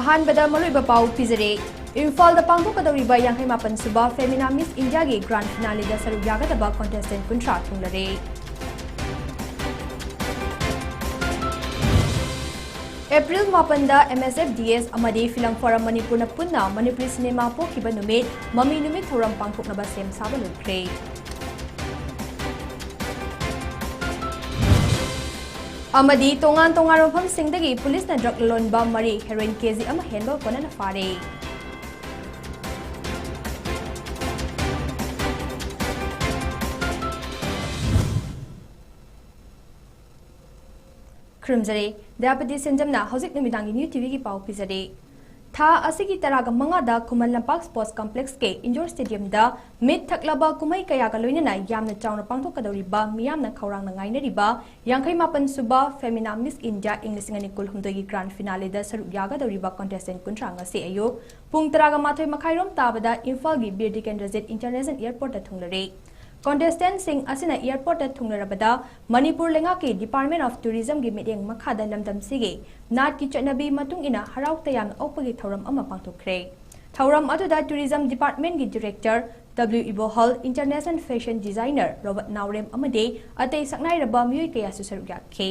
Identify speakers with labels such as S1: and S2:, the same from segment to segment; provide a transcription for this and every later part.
S1: अहानबदा मरुइबा पाउ पिजरे इम्फाल दा पांगथोकदौरिबा 58 सुबा फेमिना मिस इंडिया गी ग्रांड फिनाले दा सरुक यागदबा contestant कुंट्रा थुंगलरे April 8 da MSFDS amadi Film Forum Manipur na punna Manipuri cinema pokiba numit mami numit thoram pangthoknaba sem saba lukre amadi tongan mafam singdagi police na drug lon ba mari heroin kg ama henba kona na fare Krumzare, DAYAPATI SENJAM Housing Numidangi newtv ki pau pizare. Tha asigi taraga manga da Kumal Lampak Sports Complex ke indoor stadium da mid thaklaba kumai kaya ka loinana yamna chawna pangthokadoriba miyamna khawrang na ngainariba 58 suba Femina Miss India English ngani kulhumdogi grand finale da saruk yaga doriba contestant kuntra nga se ayo pung taraga mathoi makhairom tabada Imphal gi Bir Dikendrajet International Airport da thunglare. Contestant sing asina airport at thungrabada Manipur lenga ke Department of Tourism gi meeting makhada lamdam sige nat ki chanabi matung ina harau tayam opagi thoram ama pangthokre thoram atuda tourism department gi director W Ibo Hall international fashion designer Robert Naurem amade atei saknai raba myoi kaya susarugya ke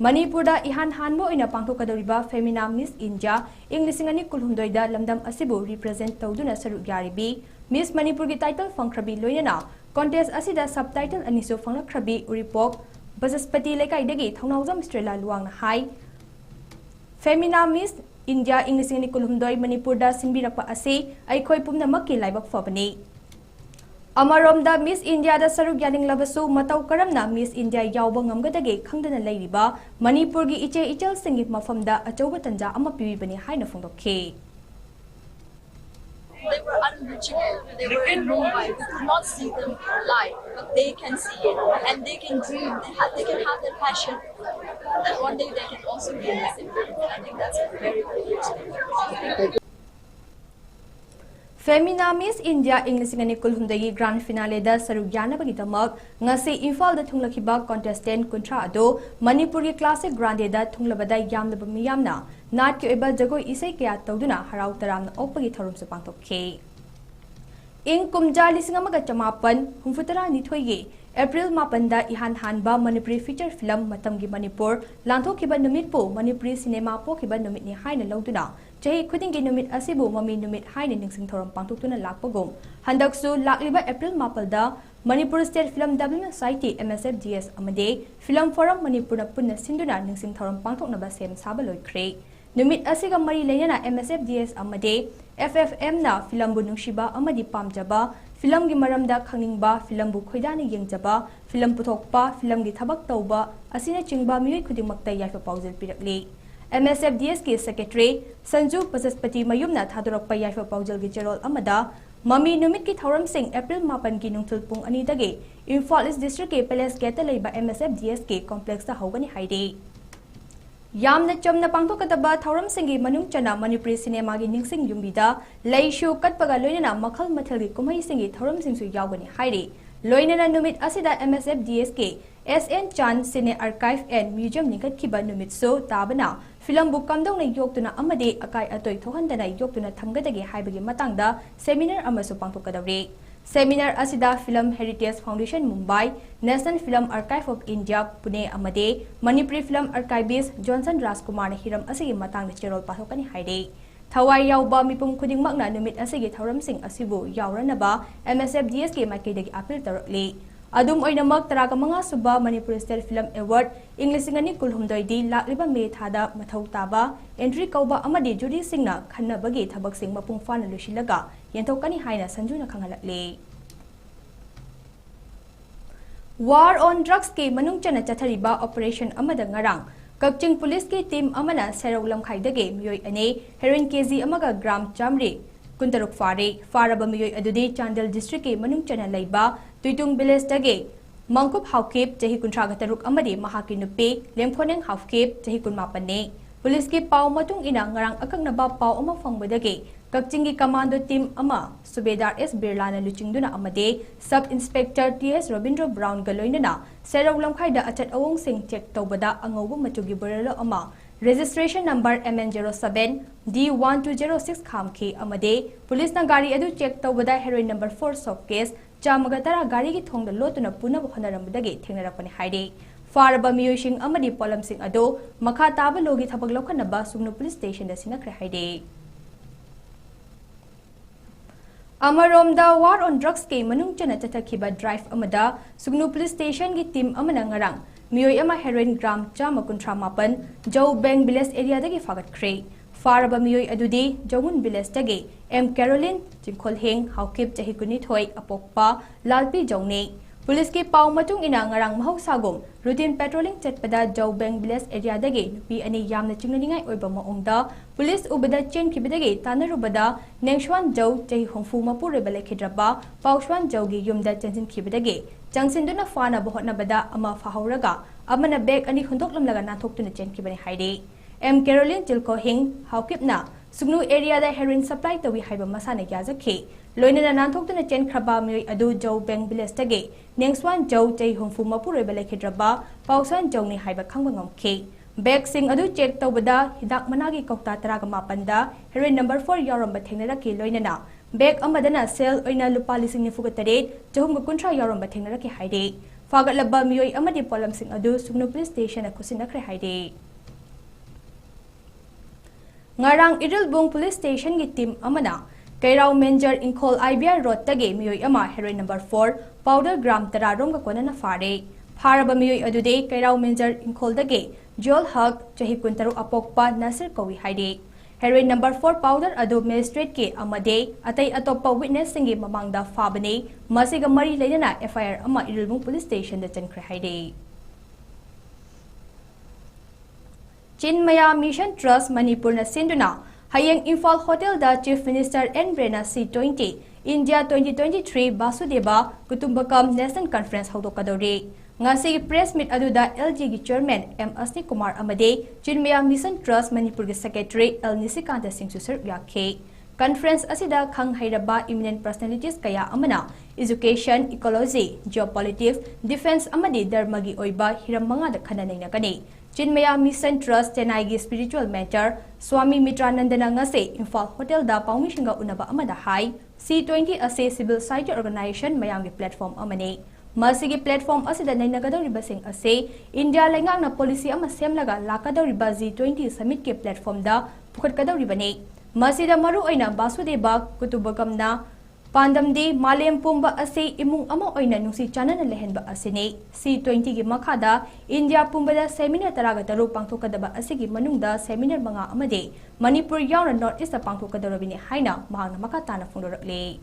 S1: Manipur da ihan hanmo ina pangthokadoriba Femina Miss India English ngani kulhumdoi da lamdam asibu represent tawduna sarugyaribi Miss Manipur gi title fangkhrabi loinana Contest asida subtitle aniso fanglakrabi uripok Basaspati lekai degi thongnawjam Australia luang na hai Femina Miss India English ngani kulhumdoi Manipur da sinbirakpa ase aikhoi pumnamak ki laibak fabani Amaromda Miss India da saruk yaning labasu matau karamna Miss India yawba ngamgadage khangdana leiriba Manipur gi iche ichal singi mafamda achauba tanja ama piwibani haina phongdokhe
S2: They were unreachable, they were in Mumbai, we could not see them live, but they can see it, and they can dream, they can have that passion, that one day they can also be in this environment. I think that's very, very useful.
S1: Femina Miss India English ngani kulhumdagi grand finale da saruk yanabagi damak ngasi Imphal da thunglakhiba contestant kuntra ado Manipur gi classic grande da thunglabada yamnaba miyamna nat ki oiba jagoi isai kaya tawduna harau taramna opagi thorum su pangthokhe ing kumja lising amaga chamapan humfutara nithoigi April 8 da ihan hanba Manipuri feature film matamgi Manipur lanthokhiba numit po Manipuri cinema pokhiba numit ni haina lawduna Jahi khudingi numit asibu mami numit haina ningsing thoram pangthuktuna lakpagum handaksu lakliba April 8 da Manipur State Film Development Society MSFDS amade Film Forum Manipur na punna sinduna ningsing thoram pangthoknaba sem saba loikre numit asiga mari leina MSFDS amade FFM na film bu nungshiba amadi pamjaba film gi maramda khangingba film bu khoidani yengjaba film puthokpa film gi thabak tawba asina chingba mioi khudingmakta yaifa paujel pirakli MSFDS ki secretary Sanju Basaspati mayumna thadorakpa yaifa paujel gi cherol amada mami numit ki thoram sing April 8 ki nungthul pung ani dage Imphal East District ke Palace Gate leiba MSFDS ke complex ta hawgani haide Yamna chomna pangthokadaba thoram singi manung chana Manipuri cinema gi ningsing yumbida leishu katpaga loinana makhal mathal gi kumai singi thoram singsu yawgani haire loinana numit asida MSFDS ke SN Chan Cine Archive and Museum ningat khiba numit so tabana film book kamdong na yoktuna amade akai atoi thohandana yoktuna thamgadagi haibagi matangda seminar amasu pangthokadawre Seminar asida Film Heritage Foundation Mumbai, National Film Archive of India Pune amade Manipuri Film Archivist Johnson Rajkumar na hiram asigi matang na cherol pathokani haide. Thawai yawba mipum khudingmakna numit asigi thoram sing asibu yawranaba MSFDS ke maikaidagi appeal tarokli. Adum oinamak taraga mga suba Manipur State Film Award English ngani kulhumdoi di lakliba me thada mathau taba entry kauba amadi jury singna khannabagi thabak sing mapung fana lusilaga yenthokani haina sanjuna khangalakle War on drugs ke manung chana chathariba operation amada ngarang Kakching police ke team amana serau lamkhaidage miyoi ane heroin kg amaga gram chamri kuntaruk faraba miyoi adudi Chandel district ke manung chana laiba Tuitung village dage Mangkup Haukip jahi kuntraga taruk amadi mahaki nupi lemkhoneng Haukip jahi kunmapane police ke pau matung ina ngarang akaknaba pau ama fangbadage Kakching ki commando team ama Subedar S Birlana luchingduna amade Sub Inspector TS Robindro Brown galoinana serau lamkhaida achat awong sing check tawbada angobu machugi borelo ama registration number MN07 D1206 khamki amade police na gari adu check tawbada heroin number 4 soft case chamagatara gari gi thongda lotuna puna bhonaramdagi thengnarakpani haide faraba miyosing amadi polamsing ado makha taba logi thabak lokhanaba sugnu police station da sinakre haide Amaromda war on drugs ke manung chana chatakhiba drive amada sugnu police station gi team amana ngarang miyoi ama heroin gram chama kuntra mapan jau bang village area dagi fagat khre faraba miyoi adudi jawun village dagi M Caroline Jingkhol Heng haukip chahi kuni thoi apokpa lalpi jawne police ki paw matung ina ngarang mahausagum routine patrolling chatpada jau bang village area dagi nupi ani yamna chingningai oiba maongda police ubada chen khibadagi tanarubada nengshwan jau chahi hongfu mapur rebele khidraba pawshwan jau gi yumda chenjin khibadagi changsinduna fana bohotna bada ama fahauraga amana bag ani khundok lamlaga nathok tuna chen khibani haide M Caroline Jilko Hing haukipna sugnu area da heroin supply tawi haiba masana yajakhe loinana nanthok tuna chen khraba mi adu jau bang village tage nengswan jau chai hongfu mapur rebele khidraba pawsan jau ni haiba khangba ngamkhe bag sing adu check tawbada hidak managi kokta taraga mapanda heroin number 4 yaramba thengnaraki loinana bag amadana sale oina lupa lising ni fugatare jahum kuntra yaramba thengnaraki haide fagalaba miyoi amadi polam sing adu sugnu police station akusinakre haide ngarang Irilbung police station gi team amana Kairao Manger Inkhol IBR road tage miyoi ama heroin number 4 powder gram tararom ga konana fare faraba miyoi adude Kairao Manger Inkhol dage Joel Hug chahi kuntaru apokpa Nasir Kawi haide heroin number 4 powder adu magistrate ke amade atai atoppa witness singi mamangda fabane masiga mari leina FIR ama Irilbung police station da chankre haide Chinmaya Mission Trust Manipur na sinduna hayang Imphal Hotel da Chief Minister N Brena C20 India 2023 Basudeba Kutumbakam National Conference hodokadore ngasi press meet aduda LG gi chairman M Asni Kumar amade Chinmaya Mission Trust Manipur gi secretary L Nisikanta Singh Susar yakhe conference asida khang hairaba eminent personalities kaya amana education ecology geopolitics defense amadi dharma gi oiba hiram manga da khananai na kani Chinmaya Mission Trust Chennai gi spiritual matter Swami Mitranandana ngase Imphal Hotel da Paumishinga unaba amada hai C20 ase civil society organization mayam gi platform amane masigi platform asida nainagadoriba sing ase India lengang na policy ama semlaga lakadoriba G20 summit ke platform da pukhatkadoribane masida maru oina Basudeba Kutubakamna Pandamdi Malem Pumba ase imung ama oina nungsi chanana lehenba asine C20 gi makhada India Pumbada seminar taraga taru pangthokadaba asigi manungda seminar manga amade Manipur yauna North East pangthokadorabini haina mahangna makatana phondorakle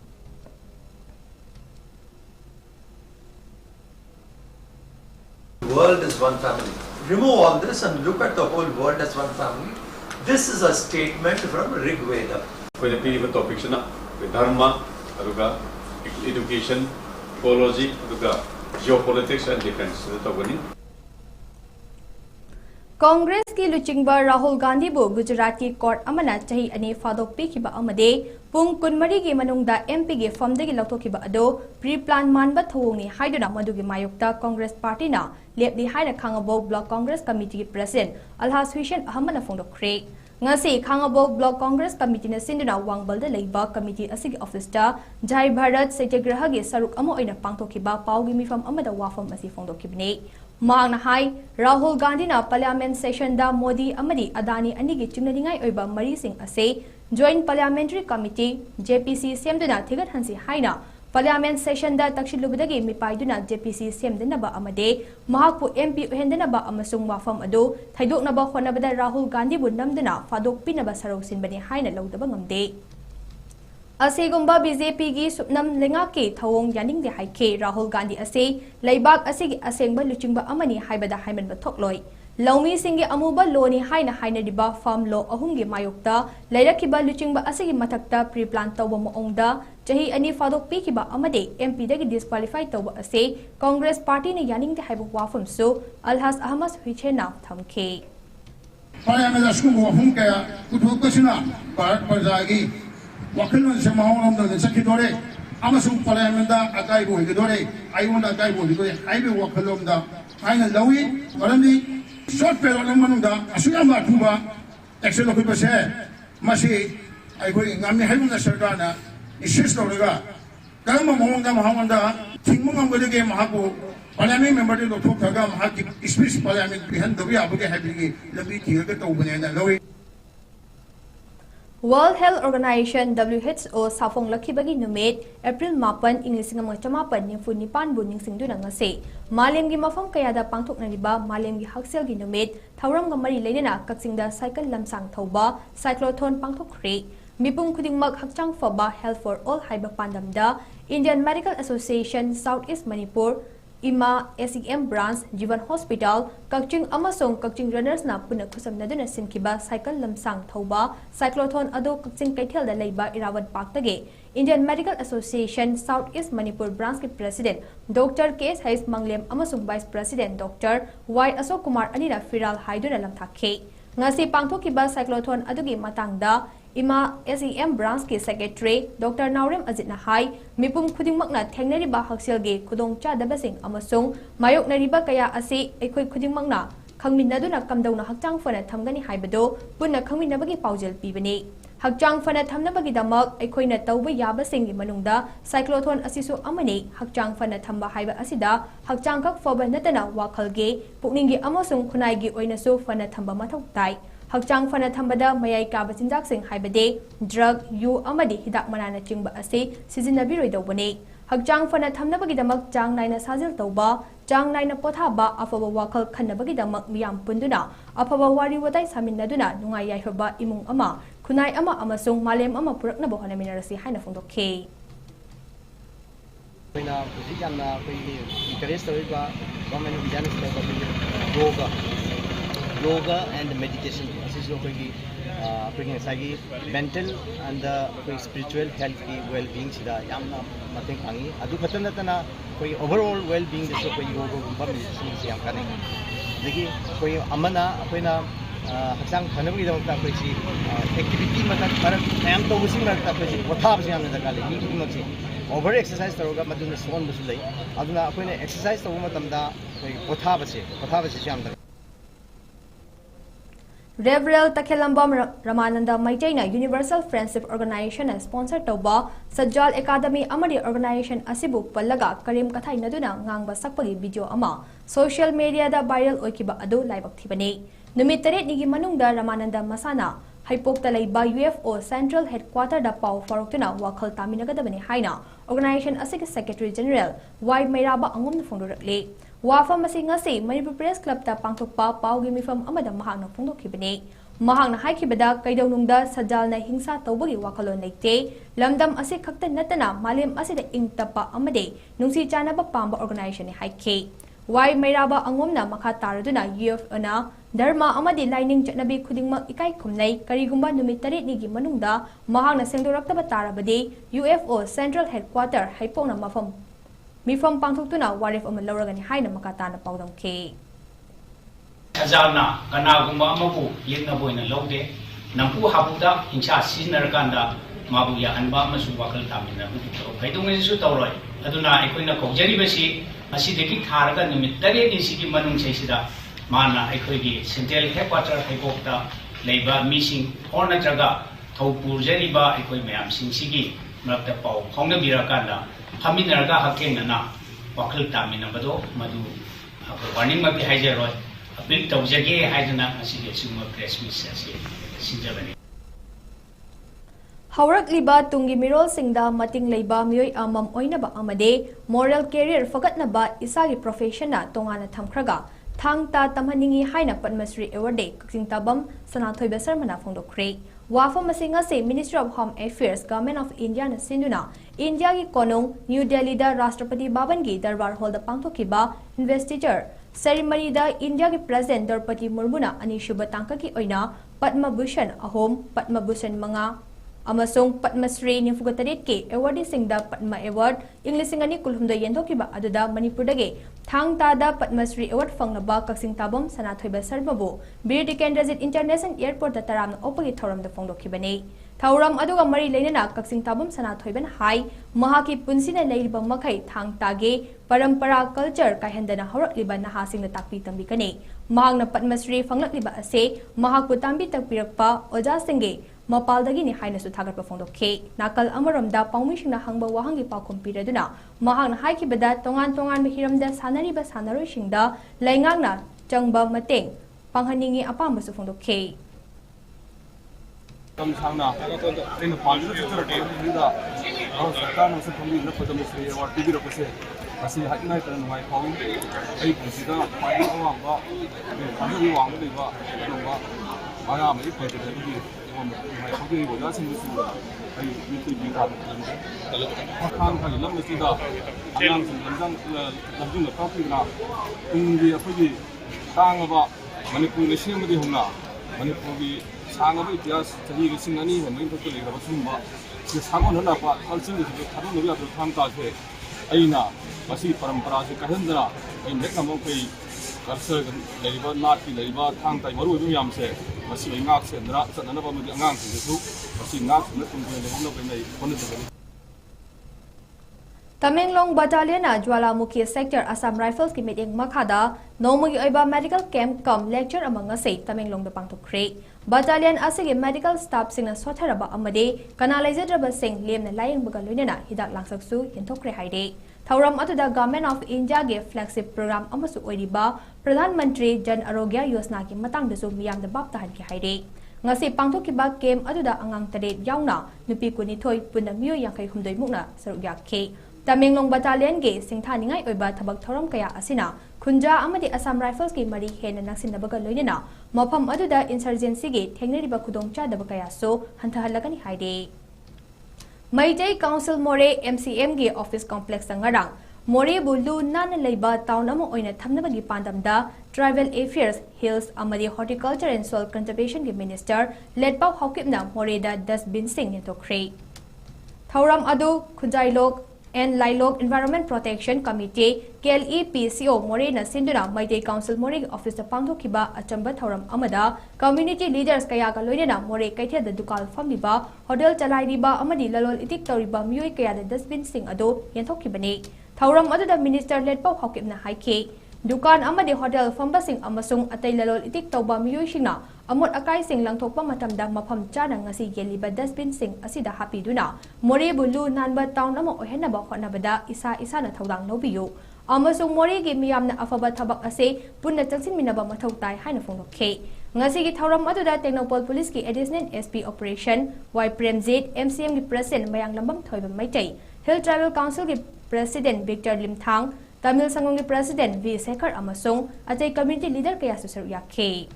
S3: World is one family. Remove all this and look at the whole world as one family. This is a statement from Rig Veda.
S4: For the previous topics, Dharma, education, ecology, geopolitics and defense.
S1: Congress ki luchingba Rahul Gandhi bu Gujarat ki court amana chahi ani fadok pikhiba amade pung kunmari gi manungda MP gi famde gi lautokhiba ado pre-plan manba thongni haiduna madugi mayukta Congress party na lepdi haida khangabo block Congress committee gi president Alhas Hussain Ahmad na phongdokre ngasi khangabo block Congress committee na sinduna wangbal da leiba committee asigi office da Jai Bharat Satyagraha gi saruk amo oina pangtokhiba pawgi mifam amada wafam asi phongdokhibne Maang na hai Rahul Gandhi na parliament session da Modi amadi Adani anigi chingnaningai oiba mari sing ase joint parliamentary committee JPC semduna thigat hansi haina parliament session da takshilubadagi mipaiduna JPC semdana amade mahakpu MP uhendana ba amasung wafam ado thaidokna ba khonabada Rahul Gandhi bu namduna fadok pinaba sarosin bani haina lawdaba ngamde Asegumba BJP gi supnam lenga ke thawong yaning de haike Rahul Gandhi ase leibak asegi asengba luchingba amani haibada haiman ba thokloi Laumi singi amuba loni haina haina diba farm law ahumgi mayokta lairakiba luchingba asegi mathakta pre-plan tawba maongda chahi ani fadok pikiba amade MP dagi disqualify tawba ase Congress party ne yaning de haibu wafam so Alhas Ahmad Hussain thamke
S5: Parliament askum wafum kaya kuthokasina Bharat Parjagi Wakilman sa mahonam da sakidore amasung parliament da akai bo higdore ayunda akai bo higdore aibe wakalom da final lawi marami short period ng manungda asuyam ba tuba action ko ba siya masi ay ko ngami hayong na sarkar na insist talaga kaya mo mong mahawanda tingmo ng gudege mahako parliament member de doktor taga mahaki speech parliament bihan dobi abuge habigi labi tiga to bune na lawi
S1: World Health Organization WHO safong lakhibagi numit April 8 Inglising mga chamapan ni Funipan buning singduna ngasi malemgi mafam kayada pangthok na riba malemgi haksel gi numit thawram ga mari leina kaksingda cycle lamsang thoba cyclotron pangthok khri mipum khudingmak hakchang foba health for all haiba pandamda Indian Medical Association Southeast Manipur Ima SEM branch Jivan Hospital Kakching amasong Kakching runners na puna kusam na duna sinkiba cycle lamsang thoba cyclotron ado Kakching kaithel da leiba Irawat Park tage Indian Medical Association Southeast Manipur branch ki president Dr. K.S. Hayes Manglem amasong vice president Dr. Y. Asok Kumar anina firal haiduna lamthakhe ngasi pangthokiba cyclotron adugi matangda Ima SEM branch ki secretary Dr. Naurem Ajit na hai mipum khudingmakna thengnariba hakselge khudong chadabasing amasung mayoknariba kaya asi ekhoi khudingmakna khangminnaduna kamdawna hakchang fana thamgani haibado punna khangminnabagi paujel pibani hakchang fana thamnabagi damak ekhoina tawba yabasingi manungda cyclotron asisu amani hakchang fana thamba haiba asida hakchang kak foba natana wakhalge pukningi amasung khunai oinasu fana thamba mathau tai hakchang fana thambada mayai kaba chinjak sing haibade drug yu amadi hidak manana chingba ase sizinabiroi dawbani hakchang fana thamnabagi damak chang naina sajil tawba chang naina pothaba afaba wakhal khannabagi damak miyam punduna afaba wari watai saminnaduna nungai yaihoba imung ama khunai ama amasung malem ama purakna bohana minarasi haina phongdokhe
S6: Pena position na pwede interest ba government business ba yoga and meditation asiso pwede pwede sagi mental and the spiritual health ki well being sida yamna mating angi adu khatana tana koi overall well being deso koi yoga gumba meditation si yang kanai lagi koi amana akoina haksang thanabagi damta koi si activity mata karak nayam to busing rakta koi si potha busing amna dakale ni kimchi over exercise taroga maduna son busu lai aduna akoina exercise tawu matamda koi potha base yamda
S1: Reverend Takhelambam Ramananda Maitena Universal Friendship Organization as sponsor tauba Sajjal Academy Amadi Organization Asibu Pallaga Karim Kathai Naduna Ngangba Sakpagi video ama social media da viral oikiba adu laibak thibani numit taret nigi manungda Ramananda Masana Haipokta laiba UFO Central Headquarter da pau faruktuna wakhal taminagadabani haina organization asig Secretary General Y Mairaba angum na phongdorakle Wafam masing ngasi Manipur Press Club ta pangthokpa paugi mifam amada mahang na phongdokhibani mahang na haikibada kaidawnungda sajal na hingsa tawbagi wakhalon leite lamdam ase khakta natana malem asida ingtapa amade nungsi chanaba pamba organization ni haike Y Mairaba angomna makha taraduna UFO na dharma amadi lining chatnabi khudingmak ikai khumnai karigumba numit taret nigi manungda mahang na sengdoraktaba tarabade UFO Central Headquarter haipongna mifam pangthoktuna warif ama lawragani haina makatana pawdamke
S7: Sajana kanagumba amabu yengna boina lawde nampu habuda hinsa siznarakanda mabu ya anba masu wakal tamina kaidungi su tawroi aduna ekoina kojari basi asidegi tharaga numit tare ni sigi manung seisida mana ekoigi Central Headquarter haibokta leiba missing orna jaga thopur jariba ekoi mayam singsigi mrakta paw khongna birakanda Haminarga Hakena Wakal Taminabado Madu warning Mabi Hajaroi a big Tawjage Hajana Asima press miss Sinjavani.
S1: Haurak liba tungi mirol singda mating leiba mioi amam oinaba amade moral career fagatnaba isagi profession na tongana thamkhraga thangta tamhaningi haina Padmasri Award Kakching Tabam Sanathoiba Sarmana phongdokhre Wafam masinga se Ministry of Home Affairs Government of India na sinduna India ki konong New Delhi da Rashtrapati Bhavan ki darbar hall da pangthokiba investiture ceremony da India ki President Draupadi Murmu na ani shuba tangka ki oina Padma Bhushan ahom Padma Bhushan manga amasong Padmasri Nifugatarit ke awardee singda Padma Award Inglisingani kulhumda yenthokiba aduda Manipur dage thangta da Padmasri Award fangnaba Kakching Tabam Sanathoiba Sarmabu Bir Dikendrajit International Airport da taramna opagi thoram da phongdokhibani Thauram aduga mari leinana Kaksing Tabum Sana Thoiban Hai Mahaki Punsina Leiba Makai Thang Tage Parampara culture Kahendana Horak Liba Nahasing the Takpi Tambikane Mahang Patmasri Fanglak Liba Ase Mahakpu Tambi Tapirakpa Oja Senge Mapaldagi ni Haina Sutagar Perfondo K Nakal Amaramda Paumishina Hangba Wahangi Pakum Piraduna Mahang Haiki Bada Tongan Mihiramda Sanariba Sanaru Shingda Laingangna Jangba Mateng Panghaningi Apamba Sufondo K
S8: Come Sana, in the positive Satan was a community for the mystery or TV represent. I see High Night and my home. I consider my own I am a president. My company was asking me to be part of the number to the I'm the coffee now. In the pretty song about manipulation with the Huna, Manipuri. 상업의 이ತಿ하스 저희 신간이 현명히 덕분에 봤습니다. 그 상원은 아빠 할수있는 다른 우리가 더 tham 아이나 마시 પરંપરા시 kahindra ai nek namong kai karsar leiba nati leiba thang tai maru bi yamse masi ngak se ndra sanana ba mi angang su masi ngak na tum ko le hom no nei hon de
S1: Tamenglong Battalion Jwalamukhi Sector Assam Rifles ki meeting makhada nomagi oiba medical camp kam lecture among say Tamenglong the pangthokre Battalion asigi medical staff singna sotharaba amade kanalizedra sing lem na laying baga loinena hidak langsaksu yenthokre haide Thauram atuda Government of India ge flagship program amasu oiriba Pradhan Mantri Jan Arogya Yojana ki matang dasu miyam da bap tahan ki haide ngasi pangthokiba camp atuda angang tare yauna nupi kuni thoi punna miyo yankai humdoi mukna sarugya ke Tamenglong Battalion ge singthaningai oiba thabak thoram kaya asina Khunja amadi Assam Rifles ki mari hena naksinnabaga loinena mafam aduda insurgency ge thengneriba khudongcha daba kaya so hantahalagani haide Maitei Council More MCM ge office complex sangarang More bulu nan leiba town amo oina thamnabagi pandamda Tribal Affairs Hills amadi Horticulture and Soil Conservation ge Minister Ledpau Hawkipna More da dustbin sing netokre Thauram adu Khunjailok and Lailok Environment Protection Committee KLEPCO Morena Sinduna Maitei Council More Office of Pangthokiba Achamba Thauram Amada Community Leaders Kaya ka loinena More Kaithe the Dukal Famliba Hotel Chalairiba Amadi Lalol Itik Toriba Mioi Kaya the Dustbin Sing Ado Yenthokibane Thauram Adu Minister Ledpau Hawkipna Haike Dukan amadi hotel fambasing amasung atay lalol itik tawba miyoy singna amot akay sing langthokpa matamda mafam chana ngasi yeliba dustbin sing asida happy duna More bulu nanba town amo ohenaba hotnabada isa na thawdang lobiyo amasung More gi miyamna afaba thabak ase punna changsin minaba mathau tai haina phongdokhe ngasi gi thauram aduda Technopol Police ki Additional SP Operation Y Premjit MCM gi President Mayang Lambam Thoiba Maitai Hill Tribal Council gi President Victor Limthang Tamil Sangong ki President V. Sekhar amasung atay community leader kaya susaruya ke.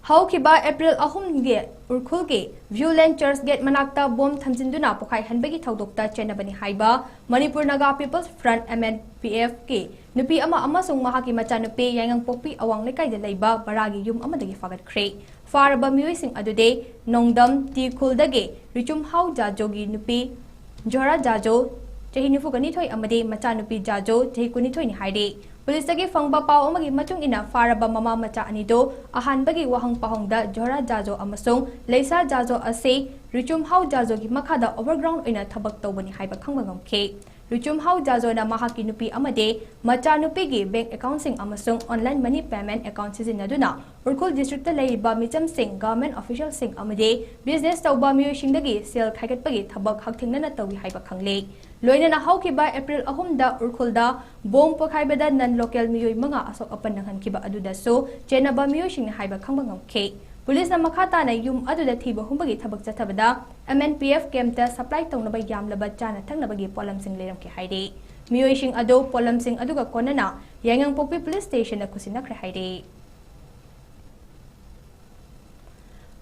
S1: Hawkiba April 3 ge urkhul ge Violent Church Gate manakta bom thamjinduna pokhai hanbagi thaudokta chenabani haiba Manipur Naga People's Front MNPF ke nupi ama amasung mahaki machanupi yangang pokpi awang lekai da leiba baragi yum amadagi fagat khre faraba mioi sing adude nongdam ti khuldage richum hau jajogi nupi Jora jajo Jahinifu ganitoy amade machanupi jajo jahikunitoy ni haide Police tagi fangba pao amagi matung ina faraba mama macha anido ahanbagi wahang pahongda Jora jajo amasung Leisa jajo ase Richum hau jajo gi makhada overground ina thabak tawbani haiba khangba ngamke Richum hau jajo na mahaki nupi amade machanupi gi bank account sing amasung online money payment account sizinaduna Urkhul district ta leiba micham sing government official sing amade business tawba miyo singdagi sale khaigatpagi thabak hakthingna tawi haiba khangle Loina hawkiba April 3 da urkhulda bom pokhaibada nan local miyoy mga asok apan nanghan kiba aduda so chenaba miyoy sing haiba khangba ngamke Police na makhata na yum aduda thiba humbagi thabak chathabada MNPF camp ta supply tongnaba yamlaba chana thangnabagi polam sing leram ki haide miyoy sing ado polam sing aduga konana yangang pokpi police station na kusinakre haide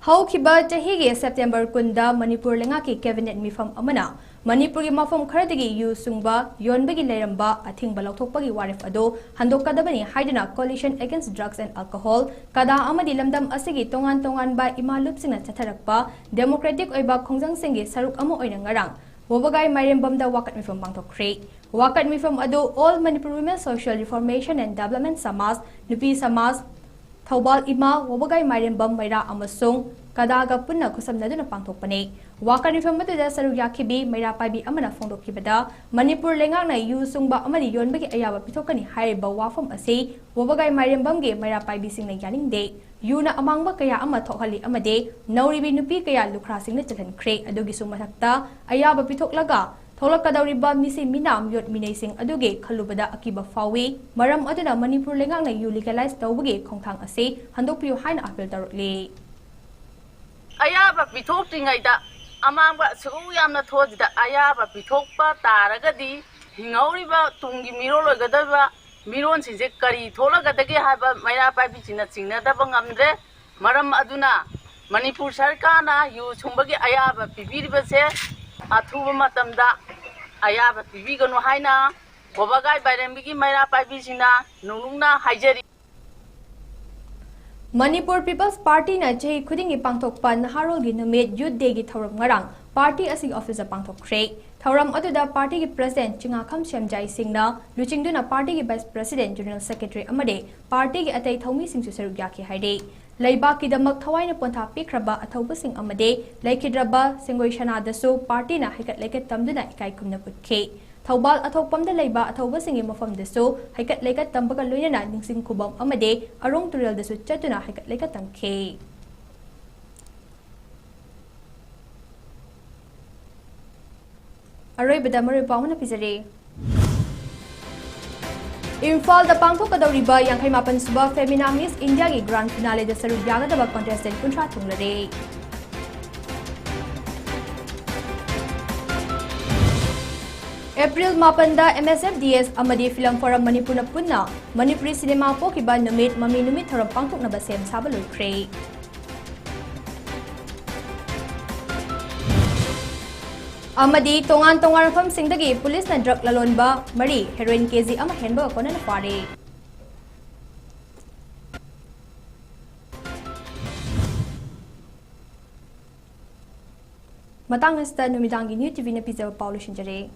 S1: Hawkiba chahige September kunda Manipur lenga ki cabinet mifam amana Manipur ki mafam kharadagi yu sungba yonbagi leiramba athingba lauthokpagi warif ado handokadabani haidana coalition against drugs and alcohol kada amadi lamdam asigi tongan ba imalup singna chatharakpa democratic oiba khongjang singi saruk amo oina ngarang wobagai mairembamda wakat mifam bangthokre wakat mifam ado all Manipur women social reformation and development samas nupi samas Thobal Ima, Wabagai Mariambam Maira Amasung, Kadaga Puna Kusamnaduna Pangtopane, Wakari from Matuda Saruyakibi, Maira Pabi Amana Fondo Kibada, Manipur Lengana, Yusungba Amadi Yonbaki Ayaba Pitokani, Hariba Wafam Ase, Wabagai Mariambamge, Maira Pabi Sing Yaning Day, Yuna among Bakaya Ama Tohali Amade, Nauribi Nupikaya, Lucrasing Little Cray, Adugisumata, Ayaba Pitok Laga. Tholakadawriba misi minam yot minasing aduge khalubada akiba fawi maram aduna Manipur lengang na yu legalize tawbage khongthang ase handokpiu haina appeal tarukle
S9: ayaba pithok tingaida amangba su yamna thojida ayaba pithokpa taragadi hingauriba tungi miro logadaba miron sinje kari tholagadage haba maira paibi china chingna daba ngamdre maram aduna Manipur sarkana yu chumbagi ayaba pibiribase athuba matamda ayaba TV gano haina Wabagai Bairambigi Maira Paibisina Nununa Haijari
S1: Manipur People's Party na Jay Kudingi Pangtokpan Harol Ginamid Youth Day gi Thauram Ngarang Party asing officer Pangtokre Thauram Aduda Party gi President Chingakam Shamjai Singna Luchingduna Party gi Vice President General Secretary Amade Party gi Atay Thomi Singsu Sarugyaki Haide Laibaki damak thawai na ponta pikraba athauba sing amade laikidraba singoi shana dasu party na haikat laikat tamduna ikai kumna putke thawbal athopam da laiba athauba singi mafam dasu haikat laikat tambaga loina ningsing kubam amade arong turel dasu chatuna haikat laikat tamke aroy badamari pawna pizare Imphal da pangthokadawriba Yankai Mapan Suba Femina Miss India gi Grand Finale da sarug yagadaba contestant kuntra thunglare. April Mapanda MSFDS Amadi Film Forum Manipur na punna Manipuri Cinema Pokiba Numit Mami Numit Thoram Pangthok na basem sabalukre. Amadi tongan fam singdagi police na drug lalonba mari heroin kg ama henba ko na pare matang asta numidang gi newtv na pizza Paulo Shinjare